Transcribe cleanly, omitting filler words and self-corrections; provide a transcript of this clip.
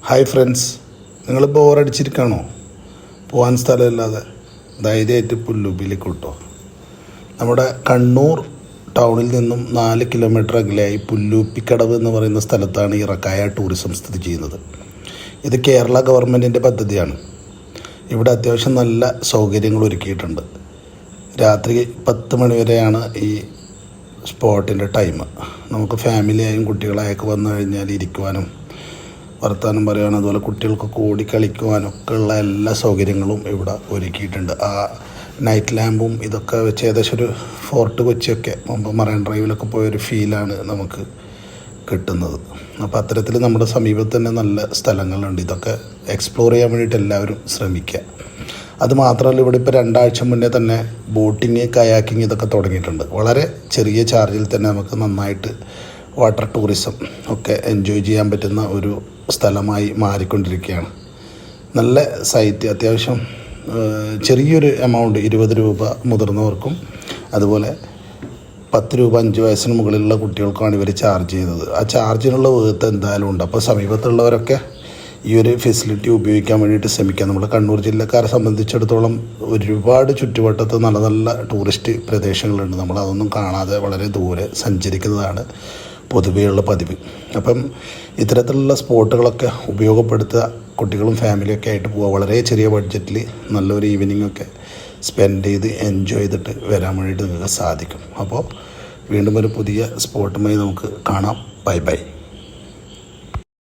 Hi friends, നിങ്ങൾ ബോറടിച്ചിരിക്കുകയാണോ? പോകാൻ സ്ഥലമില്ലാതെ ധൈര്യമായിട്ട് പുല്ലുബിയിലേക്ക് വിട്ടോ. നമ്മുടെ കണ്ണൂർ ടൗണിൽ നിന്നും 4 കിലോമീറ്റർ അകലെയായി പുല്ലൂപ്പിക്കടവ് എന്ന് പറയുന്ന സ്ഥലത്താണ് ഈ റക്കായ ടൂറിസം സ്ഥിതി ചെയ്യുന്നത്. ഇത് കേരള ഗവൺമെൻറ്റിൻ്റെ പദ്ധതിയാണ്. ഇവിടെ അത്യാവശ്യം നല്ല സൗകര്യങ്ങൾ ഒരുക്കിയിട്ടുണ്ട്. രാത്രി 10 മണി വരെയാണ് ഈ സ്പോട്ടിൻ്റെ ടൈം. നമുക്ക് ഫാമിലിയായും കുട്ടികളായൊക്കെ വന്നു കഴിഞ്ഞാൽ ഇരിക്കുവാനും വർത്താനം പറയാനും അതുപോലെ കുട്ടികൾക്കൊക്കെ ഓടി കളിക്കുവാനൊക്കെ ഉള്ള എല്ലാ സൗകര്യങ്ങളും ഇവിടെ ഒരുക്കിയിട്ടുണ്ട്. ആ നൈറ്റ് ലാമ്പും ഇതൊക്കെ വെച്ച് ഏകദേശം ഒരു ഫോർട്ട് കൊച്ചിയൊക്കെ മുമ്പ് മറൈൻ ഡ്രൈവിലൊക്കെ പോയൊരു ഫീലാണ് നമുക്ക് കിട്ടുന്നത്. അപ്പോൾ അത്തരത്തിൽ നമ്മുടെ സമീപത്ത് തന്നെ നല്ല സ്ഥലങ്ങളുണ്ട്. ഇതൊക്കെ എക്സ്പ്ലോർ ചെയ്യാൻ വേണ്ടിയിട്ട് എല്ലാവരും ശ്രമിക്കുക. അതുമാത്രമല്ല, ഇവിടെ ഇപ്പോൾ 2 ആഴ്ച മുന്നേ തന്നെ ബോട്ടിങ്, കയാക്കിങ് ഇതൊക്കെ തുടങ്ങിയിട്ടുണ്ട്. വളരെ ചെറിയ ചാർജിൽ തന്നെ നമുക്ക് നന്നായിട്ട് വാട്ടർ ടൂറിസം ഒക്കെ എൻജോയ് ചെയ്യാൻ പറ്റുന്ന ഒരു സ്ഥലമായി മാറിക്കൊണ്ടിരിക്കുകയാണ്. നല്ല സൈറ്റ്, അത്യാവശ്യം ചെറിയൊരു എമൗണ്ട് 20 രൂപ മുതിർന്നവർക്കും അതുപോലെ 10 രൂപ 5 വയസ്സിന് മുകളിലുള്ള കുട്ടികൾക്കാണ് ഇവർ ചാർജ് ചെയ്യുന്നത്. ആ ചാർജിനുള്ള വേർത്ത് എന്തായാലും ഉണ്ട്. അപ്പോൾ സമീപത്തുള്ളവരൊക്കെ ഈ ഒരു ഫെസിലിറ്റി ഉപയോഗിക്കാൻ വേണ്ടിയിട്ട് ശ്രമിക്കുക. നമ്മൾ കണ്ണൂർ ജില്ലക്കാരെ സംബന്ധിച്ചിടത്തോളം ഒരുപാട് ചുറ്റുവട്ടത്ത് നല്ല നല്ല ടൂറിസ്റ്റ് പ്രദേശങ്ങളുണ്ട്. നമ്മളതൊന്നും കാണാതെ വളരെ ദൂരെ സഞ്ചരിക്കുന്നതാണ് പൊതുവെയുള്ള പതിവ്. അപ്പം ഇത്തരത്തിലുള്ള സ്പോട്ടുകളൊക്കെ ഉപയോഗപ്പെടുത്തുക. കുട്ടികളും ഫാമിലിയൊക്കെ ആയിട്ട് പോവുക. വളരെ ചെറിയ ബഡ്ജറ്റിൽ നല്ലൊരു ഈവനിങ് ഒക്കെ സ്പെൻഡ് ചെയ്ത് എൻജോയ് ചെയ്തിട്ട് വരാൻ വേണ്ടിയിട്ട് നിങ്ങൾക്ക് സാധിക്കും. അപ്പോൾ വീണ്ടും ഒരു പുതിയ സ്പോട്ടുമായി നമുക്ക് കാണാം. Bye bye.